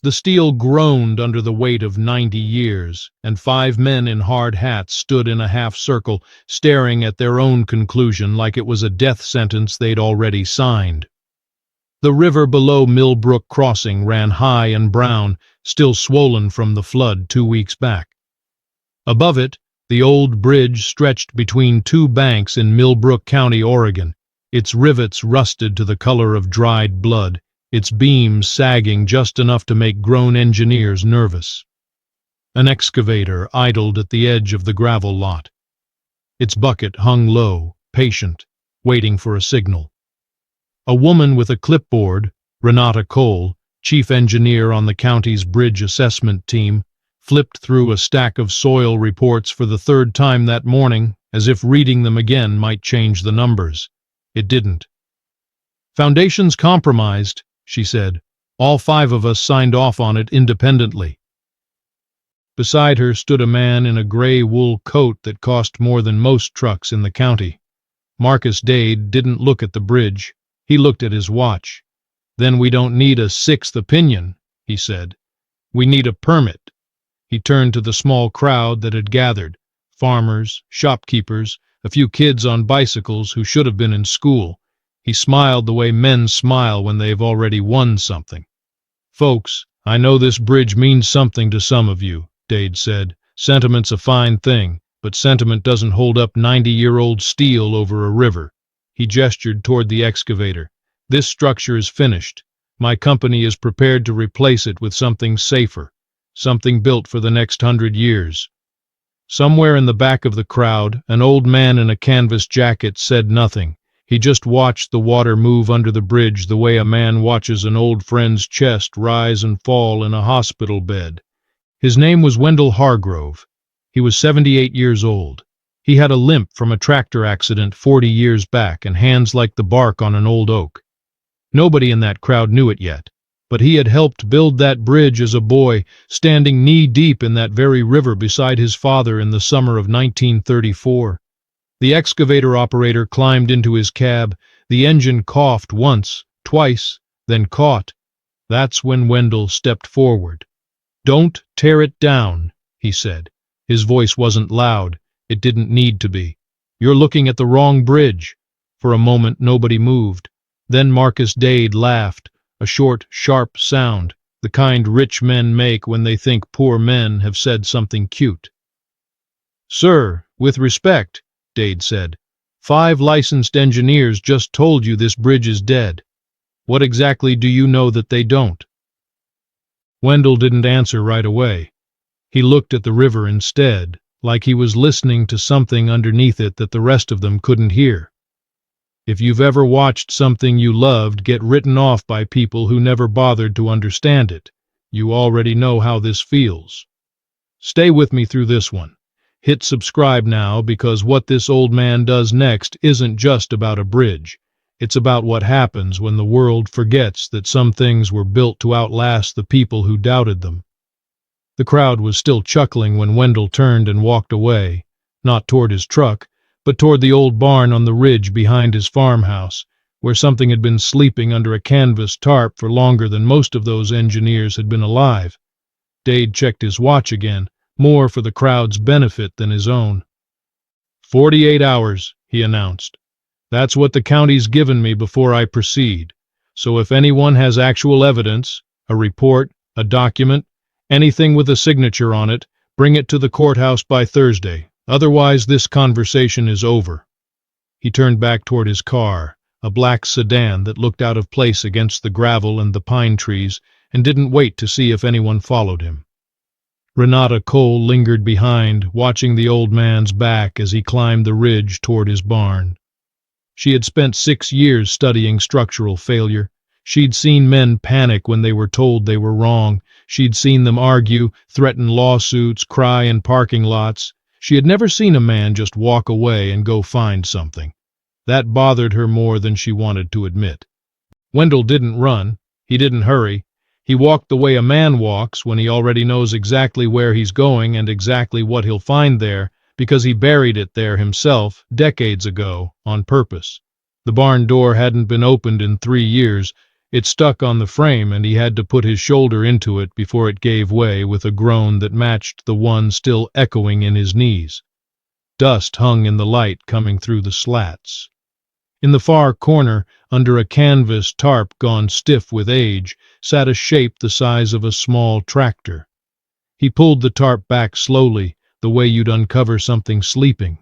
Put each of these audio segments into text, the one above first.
The steel groaned under the weight of 90 years, and 5 men in hard hats stood in a half-circle, staring at their own conclusion like it was a death sentence they'd already signed. The river below Millbrook Crossing ran high and brown, still swollen from the flood 2 weeks back. Above it, the old bridge stretched between 2 banks in Millbrook County, Oregon, its rivets rusted to the color of dried blood, its beams sagging just enough to make grown engineers nervous. An excavator idled at the edge of the gravel lot. Its bucket hung low, patient, waiting for a signal. A woman with a clipboard, Renata Cole, chief engineer on the county's bridge assessment team, flipped through a stack of soil reports for the 3rd time that morning, as if reading them again might change the numbers. It didn't. "Foundation's compromised," she said. "All 5 of us signed off on it independently." Beside her stood a man in a gray wool coat that cost more than most trucks in the county. Marcus Dade didn't look at the bridge. He looked at his watch. "Then we don't need a 6th opinion," he said. "We need a permit." He turned to the small crowd that had gathered, farmers, shopkeepers, a few kids on bicycles who should have been in school. He smiled the way men smile when they've already won something. "Folks, I know this bridge means something to some of you," Dade said. "Sentiment's a fine thing, but sentiment doesn't hold up 90-year-old steel over a river." He gestured toward the excavator. "This structure is finished. My company is prepared to replace it with something safer, something built for the next 100 years. Somewhere in the back of the crowd, an old man in a canvas jacket said nothing. He just watched the water move under the bridge the way a man watches an old friend's chest rise and fall in a hospital bed. His name was Wendell Hargrove. He was 78 years old. He had a limp from a tractor accident 40 years back and hands like the bark on an old oak. Nobody in that crowd knew it yet, but he had helped build that bridge as a boy, standing knee-deep in that very river beside his father in the summer of 1934. The excavator operator climbed into his cab. The engine coughed once, twice, then caught. That's when Wendell stepped forward. "Don't tear it down," he said. His voice wasn't loud. It didn't need to be. "You're looking at the wrong bridge." For a moment nobody moved. Then Marcus Dade laughed, a short, sharp sound, the kind rich men make when they think poor men have said something cute. "Sir, with respect," Dade said, 5 licensed engineers just told you this bridge is dead. What exactly do you know that they don't?" Wendell didn't answer right away. He looked at the river instead, like he was listening to something underneath it that the rest of them couldn't hear. If you've ever watched something you loved get written off by people who never bothered to understand it, you already know how this feels. Stay with me through this one. Hit subscribe now, because what this old man does next isn't just about a bridge. It's about what happens when the world forgets that some things were built to outlast the people who doubted them. The crowd was still chuckling when Wendell turned and walked away, not toward his truck, but toward the old barn on the ridge behind his farmhouse, where something had been sleeping under a canvas tarp for longer than most of those engineers had been alive. Dade checked his watch again, more for the crowd's benefit than his own. 48 hours, he announced. That's what the county's given me before I proceed. So if anyone has actual evidence, a report, a document, anything with a signature on it, bring it to the courthouse by Thursday. Otherwise, this conversation is over. He turned back toward his car, a black sedan that looked out of place against the gravel and the pine trees, and didn't wait to see if anyone followed him. Renata Cole lingered behind, watching the old man's back as he climbed the ridge toward his barn. She had spent 6 years studying structural failure. She'd seen men panic when they were told they were wrong. She'd seen them argue, threaten lawsuits, cry in parking lots. She had never seen a man just walk away and go find something. That bothered her more than she wanted to admit. Wendell didn't run. He didn't hurry. He walked the way a man walks when he already knows exactly where he's going and exactly what he'll find there, because he buried it there himself decades ago on purpose. The barn door hadn't been opened in 3 years. It stuck on the frame, and he had to put his shoulder into it before it gave way with a groan that matched the one still echoing in his knees. Dust hung in the light coming through the slats. In the far corner, under a canvas tarp gone stiff with age, sat a shape the size of a small tractor. He pulled the tarp back slowly, the way you'd uncover something sleeping.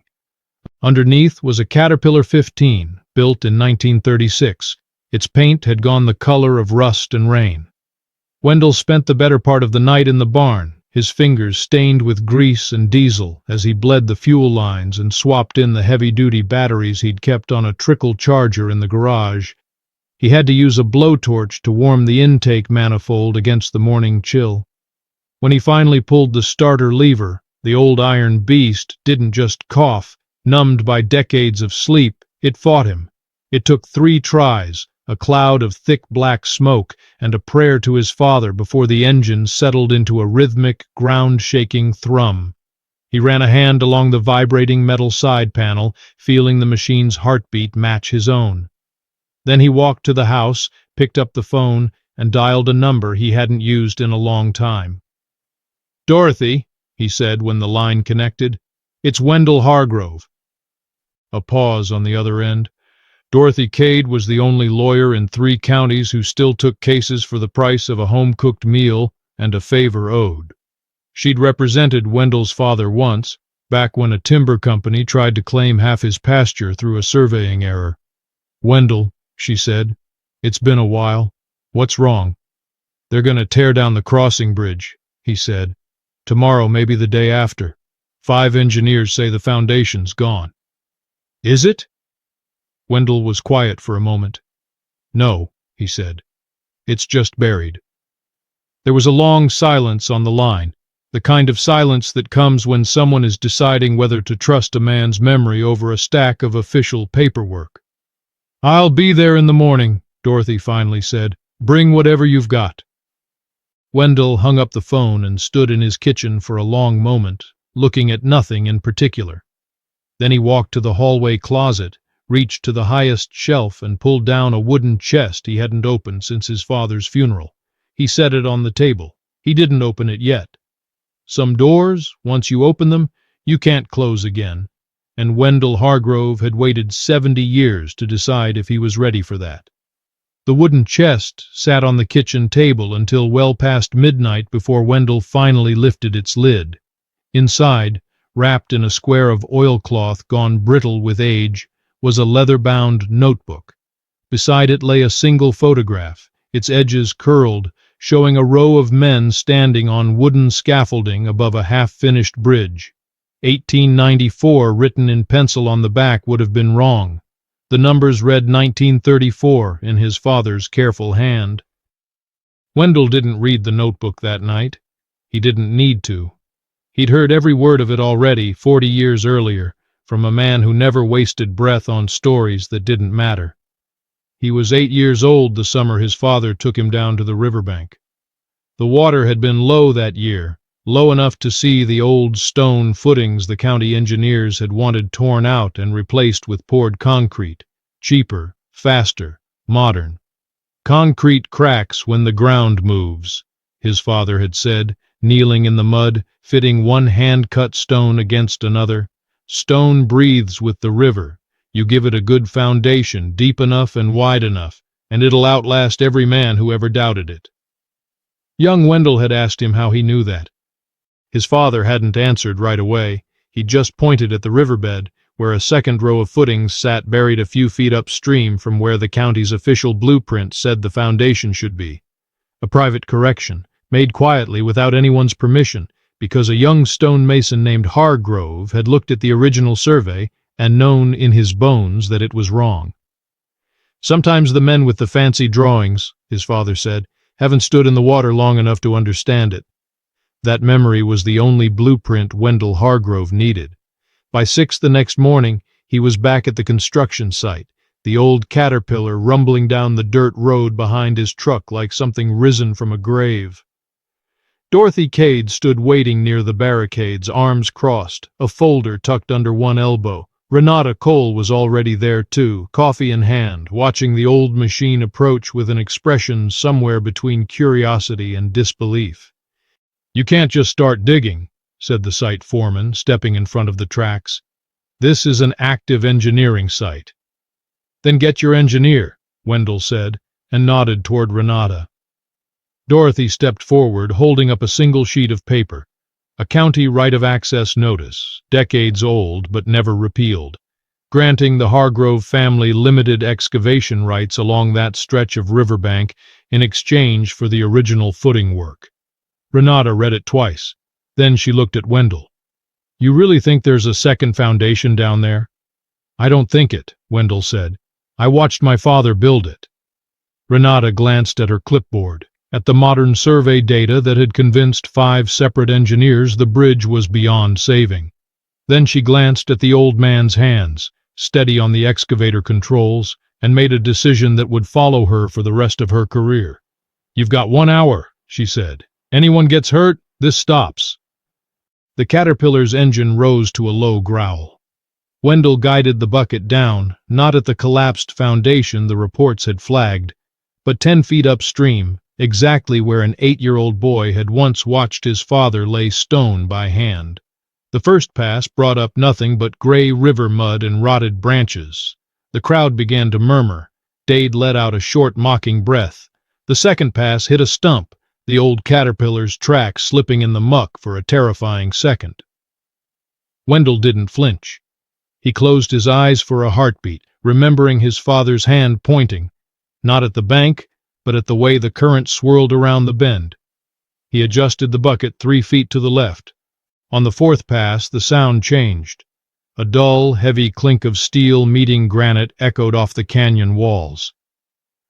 Underneath was a Caterpillar 15, built in 1936. Its paint had gone the color of rust and rain. Wendell spent the better part of the night in the barn, his fingers stained with grease and diesel as he bled the fuel lines and swapped in the heavy-duty batteries he'd kept on a trickle charger in the garage. He had to use a blowtorch to warm the intake manifold against the morning chill. When he finally pulled the starter lever, the old iron beast didn't just cough. Numbed by decades of sleep, it fought him. It took 3 tries, a cloud of thick black smoke, and a prayer to his father before the engine settled into a rhythmic, ground-shaking thrum. He ran a hand along the vibrating metal side panel, feeling the machine's heartbeat match his own. Then he walked to the house, picked up the phone, and dialed a number he hadn't used in a long time. "Dorothy," he said when the line connected, "it's Wendell Hargrove." A pause on the other end. Dorothy Cade was the only lawyer in 3 counties who still took cases for the price of a home-cooked meal and a favor owed. She'd represented Wendell's father once, back when a timber company tried to claim half his pasture through a surveying error. "Wendell," she said, "it's been a while. What's wrong?" "They're going to tear down the crossing bridge," he said. "Tomorrow, maybe the day after. 5 engineers say the foundation's gone." "Is it?" Wendell was quiet for a moment. "No," he said. "It's just buried." There was a long silence on the line, the kind of silence that comes when someone is deciding whether to trust a man's memory over a stack of official paperwork. "I'll be there in the morning," Dorothy finally said. "Bring whatever you've got." Wendell hung up the phone and stood in his kitchen for a long moment, looking at nothing in particular. Then he walked to the hallway closet, reached to the highest shelf, and pulled down a wooden chest he hadn't opened since his father's funeral. He set it on the table. He didn't open it yet. Some doors, once you open them, you can't close again, and Wendell Hargrove had waited 70 years to decide if he was ready for that. The wooden chest sat on the kitchen table until well past midnight before Wendell finally lifted its lid. Inside, wrapped in a square of oilcloth gone brittle with age, was a leather-bound notebook. Beside it lay a single photograph, its edges curled, showing a row of men standing on wooden scaffolding above a half-finished bridge. 1894 written in pencil on the back would have been wrong. The numbers read 1934 in his father's careful hand. Wendell didn't read the notebook that night. He didn't need to. He'd heard every word of it already 40 years earlier, from a man who never wasted breath on stories that didn't matter. He was 8 years old the summer his father took him down to the riverbank. The water had been low that year, low enough to see the old stone footings the county engineers had wanted torn out and replaced with poured concrete, cheaper, faster, modern. "Concrete cracks when the ground moves," his father had said, kneeling in the mud, fitting one hand-cut stone against another. "Stone breathes with the river. You give it a good foundation, deep enough and wide enough, and it'll outlast every man who ever doubted it." Young Wendell had asked him how he knew that. His father hadn't answered right away. He'd just pointed at the riverbed, where a second row of footings sat buried a few feet upstream from where the county's official blueprint said the foundation should be. A private correction, made quietly without anyone's permission, because a young stonemason named Hargrove had looked at the original survey and known in his bones that it was wrong. "Sometimes the men with the fancy drawings," his father said, "haven't stood in the water long enough to understand it." That memory was the only blueprint Wendell Hargrove needed. By 6 the next morning, he was back at the construction site, the old Caterpillar rumbling down the dirt road behind his truck like something risen from a grave. Dorothy Cade stood waiting near the barricades, arms crossed, a folder tucked under one elbow, Renata Cole was already there too, coffee in hand, watching the old machine approach with an expression somewhere between curiosity and disbelief. "You can't just start digging," said the site foreman, stepping in front of the tracks. "This is an active engineering site." "Then get your engineer," Wendell said, and nodded toward Renata. Dorothy stepped forward, holding up a single sheet of paper. A county right of access notice, decades old but never repealed, granting the Hargrove family limited excavation rights along that stretch of riverbank in exchange for the original footing work. Renata read it twice. Then she looked at Wendell. "You really think there's a second foundation down there?" "I don't think it," Wendell said. "I watched my father build it." Renata glanced at her clipboard, at the modern survey data that had convinced 5 separate engineers the bridge was beyond saving. Then she glanced at the old man's hands, steady on the excavator controls, and made a decision that would follow her for the rest of her career. "You've got 1 hour," she said. "Anyone gets hurt, this stops." The Caterpillar's engine rose to a low growl. Wendell guided the bucket down, not at the collapsed foundation the reports had flagged, but 10 feet upstream, exactly where an 8-year-old boy had once watched his father lay stone by hand. The first pass brought up nothing but gray river mud and rotted branches. The crowd began to murmur. Dade let out a short, mocking breath. The second pass hit a stump, the old Caterpillar's track slipping in the muck for a terrifying second. Wendell didn't flinch. He closed his eyes for a heartbeat, remembering his father's hand pointing, not at the bank, but at the way the current swirled around the bend. He adjusted the bucket 3 feet to the left. On the fourth pass, the sound changed. A dull, heavy clink of steel meeting granite echoed off the canyon walls.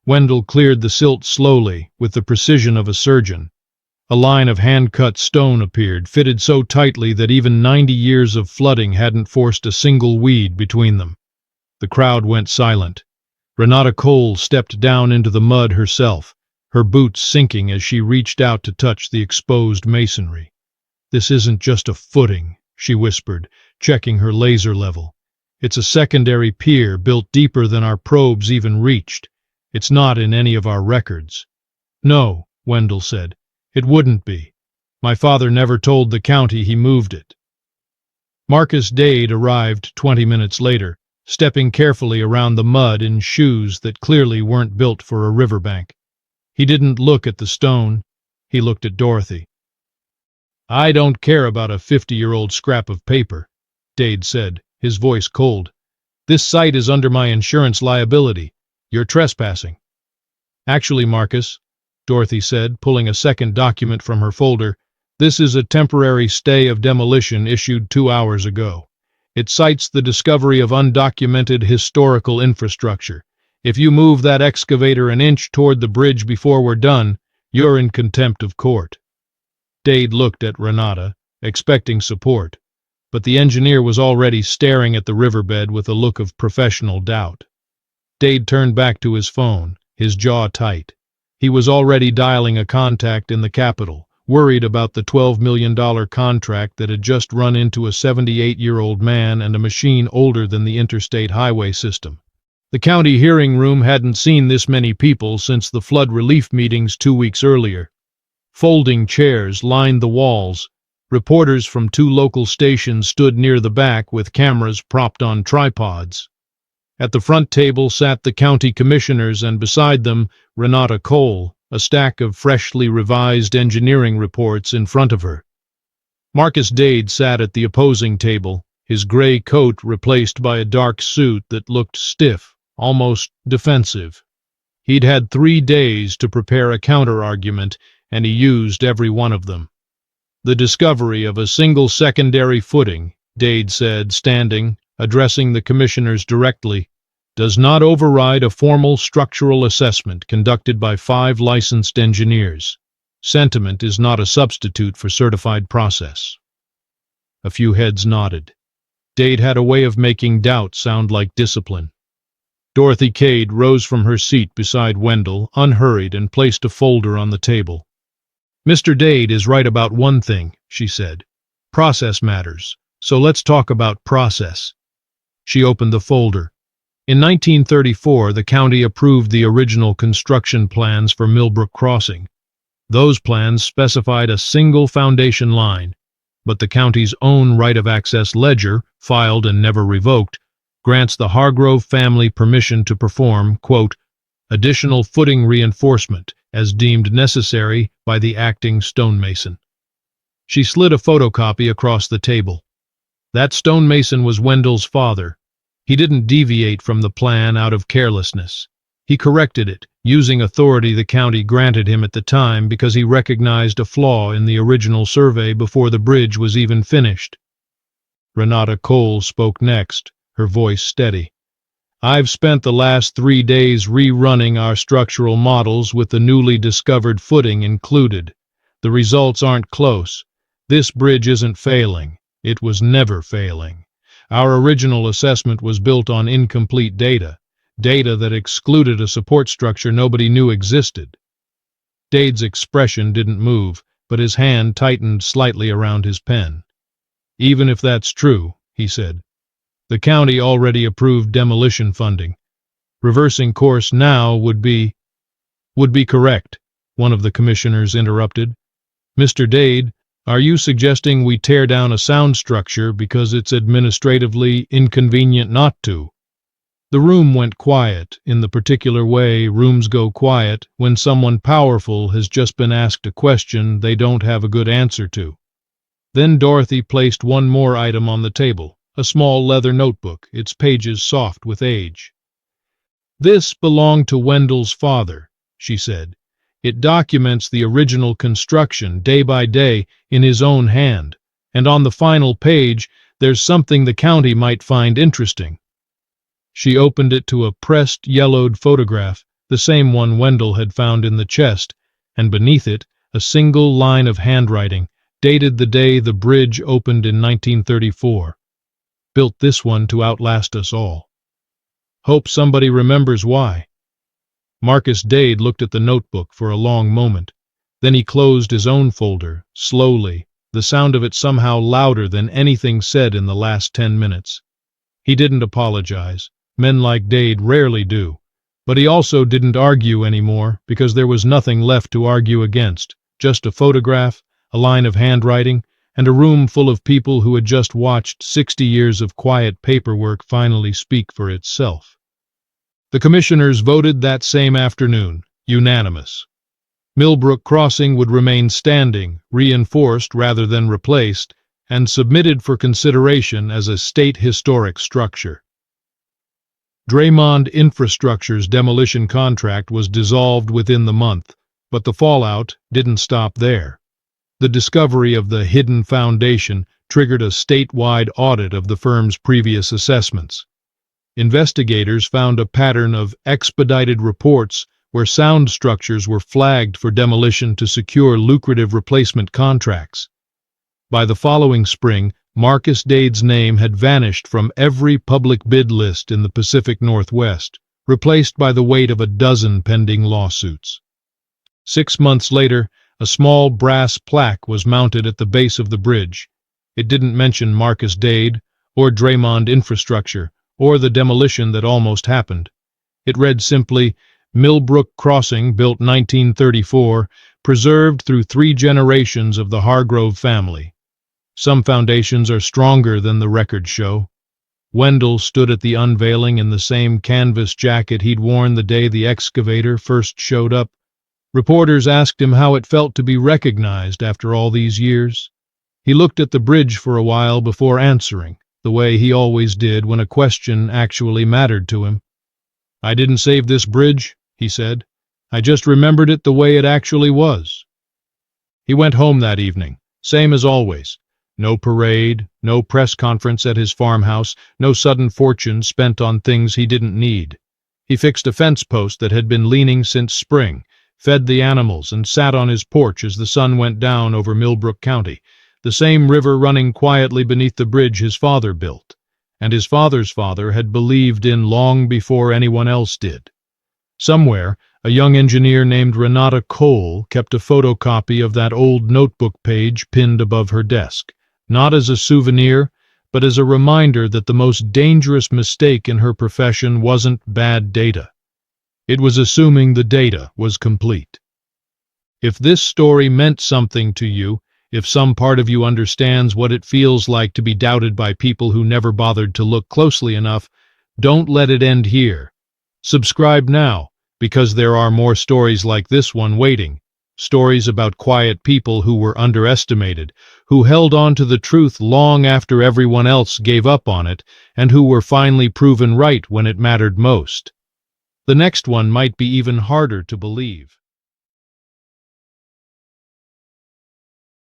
Wendell cleared the silt slowly, with the precision of a surgeon. A line of hand-cut stone appeared, fitted so tightly that even 90 years of flooding hadn't forced a single weed between them. The crowd went silent. Renata Cole stepped down into the mud herself, her boots sinking as she reached out to touch the exposed masonry. "This isn't just a footing," she whispered, checking her laser level. "It's a secondary pier built deeper than our probes even reached. It's not in any of our records." "No," Wendell said. "It wouldn't be. My father never told the county he moved it." Marcus Dade arrived 20 minutes later, stepping carefully around the mud in shoes that clearly weren't built for a riverbank. He didn't look at the stone. He looked at Dorothy. "I don't care about a 50-year-old scrap of paper," Dade said, his voice cold. "This site is under my insurance liability. You're trespassing." "Actually, Marcus," Dorothy said, pulling a second document from her folder, "this is a temporary stay of demolition issued 2 hours ago. It cites the discovery of undocumented historical infrastructure. If you move that excavator an inch toward the bridge before we're done, you're in contempt of court." Dade looked at Renata, expecting support, but the engineer was already staring at the riverbed with a look of professional doubt. Dade turned back to his phone, his jaw tight. He was already dialing a contact in the capital, worried about the $12 million contract that had just run into a 78-year-old man and a machine older than the interstate highway system. The county hearing room hadn't seen this many people since the flood relief meetings 2 weeks earlier. Folding chairs lined the walls. Reporters from 2 local stations stood near the back with cameras propped on tripods. At the front table sat the county commissioners, and beside them, Renata Cole, a stack of freshly revised engineering reports in front of her. Marcus Dade sat at the opposing table, his gray coat replaced by a dark suit that looked stiff, almost defensive. He'd had 3 days to prepare a counter-argument, and he used every one of them. "The discovery of a single secondary footing," Dade said, standing, addressing the commissioners directly, "does not override a formal structural assessment conducted by 5 licensed engineers. Sentiment is not a substitute for certified process." A few heads nodded. Dade had a way of making doubt sound like discipline. Dorothy Cade rose from her seat beside Wendell, unhurried, and placed a folder on the table. "Mr. Dade is right about one thing," she said. "Process matters. So let's talk about process." She opened the folder. In 1934, the county approved the original construction plans for Millbrook Crossing. Those plans specified a single foundation line, but the county's own right of access ledger, filed and never revoked, grants the Hargrove family permission to perform, quote, additional footing reinforcement as deemed necessary by the acting stonemason. She slid a photocopy across the table. That stonemason was Wendell's father. He didn't deviate from the plan out of carelessness. He corrected it, using authority the county granted him at the time because he recognized a flaw in the original survey before the bridge was even finished. Renata Cole spoke next, her voice steady. I've spent the last 3 days rerunning our structural models with the newly discovered footing included. The results aren't close. This bridge isn't failing. It was never failing. Our original assessment was built on incomplete data that excluded a support structure nobody knew existed. Dade's expression didn't move, but his hand tightened slightly around his pen. Even if that's true, he said, the county already approved demolition funding. Reversing course now would be correct, one of the commissioners interrupted. Mr. Dade, are you suggesting we tear down a sound structure because it's administratively inconvenient not to? The room went quiet, in the particular way rooms go quiet when someone powerful has just been asked a question they don't have a good answer to. Then Dorothy placed one more item on the table, a small leather notebook, its pages soft with age. This belonged to Wendell's father, she said. It documents the original construction, day by day, in his own hand, and on the final page there's something the county might find interesting. She opened it to a pressed, yellowed photograph, the same one Wendell had found in the chest, and beneath it a single line of handwriting, dated the day the bridge opened in 1934. Built this one to outlast us all. Hope somebody remembers why. Marcus Dade looked at the notebook for a long moment. Then he closed his own folder, slowly, the sound of it somehow louder than anything said in the last 10 minutes. He didn't apologize. Men like Dade rarely do. But he also didn't argue anymore because there was nothing left to argue against, just a photograph, a line of handwriting, and a room full of people who had just watched 60 years of quiet paperwork finally speak for itself. The commissioners voted that same afternoon, unanimous. Millbrook Crossing would remain standing, reinforced rather than replaced, and submitted for consideration as a state historic structure. Draymond Infrastructure's demolition contract was dissolved within the month, but the fallout didn't stop there. The discovery of the hidden foundation triggered a statewide audit of the firm's previous assessments. Investigators found a pattern of expedited reports where sound structures were flagged for demolition to secure lucrative replacement contracts. By the following spring, Marcus Dade's name had vanished from every public bid list in the Pacific Northwest, replaced by the weight of a dozen pending lawsuits. 6 months later, a small brass plaque was mounted at the base of the bridge. It didn't mention Marcus Dade, or Draymond Infrastructure, or the demolition that almost happened. It read simply, Millbrook Crossing, built 1934, preserved through 3 generations of the Hargrove family. Some foundations are stronger than the records show. Wendell stood at the unveiling in the same canvas jacket he'd worn the day the excavator first showed up. Reporters asked him how it felt to be recognized after all these years. He looked at the bridge for a while before answering, the way he always did when a question actually mattered to him. I didn't save this bridge, he said. I just remembered it the way it actually was. He went home that evening, same as always. No parade, no press conference at his farmhouse, no sudden fortune spent on things he didn't need. He fixed a fence post that had been leaning since spring, fed the animals, and sat on his porch as the sun went down over Millbrook County, the same river running quietly beneath the bridge his father built, and his father's father had believed in long before anyone else did. Somewhere, a young engineer named Renata Cole kept a photocopy of that old notebook page pinned above her desk, not as a souvenir, but as a reminder that the most dangerous mistake in her profession wasn't bad data. It was assuming the data was complete. If this story meant something to you, if some part of you understands what it feels like to be doubted by people who never bothered to look closely enough, don't let it end here. Subscribe now, because there are more stories like this one waiting. Stories about quiet people who were underestimated, who held on to the truth long after everyone else gave up on it, and who were finally proven right when it mattered most. The next one might be even harder to believe.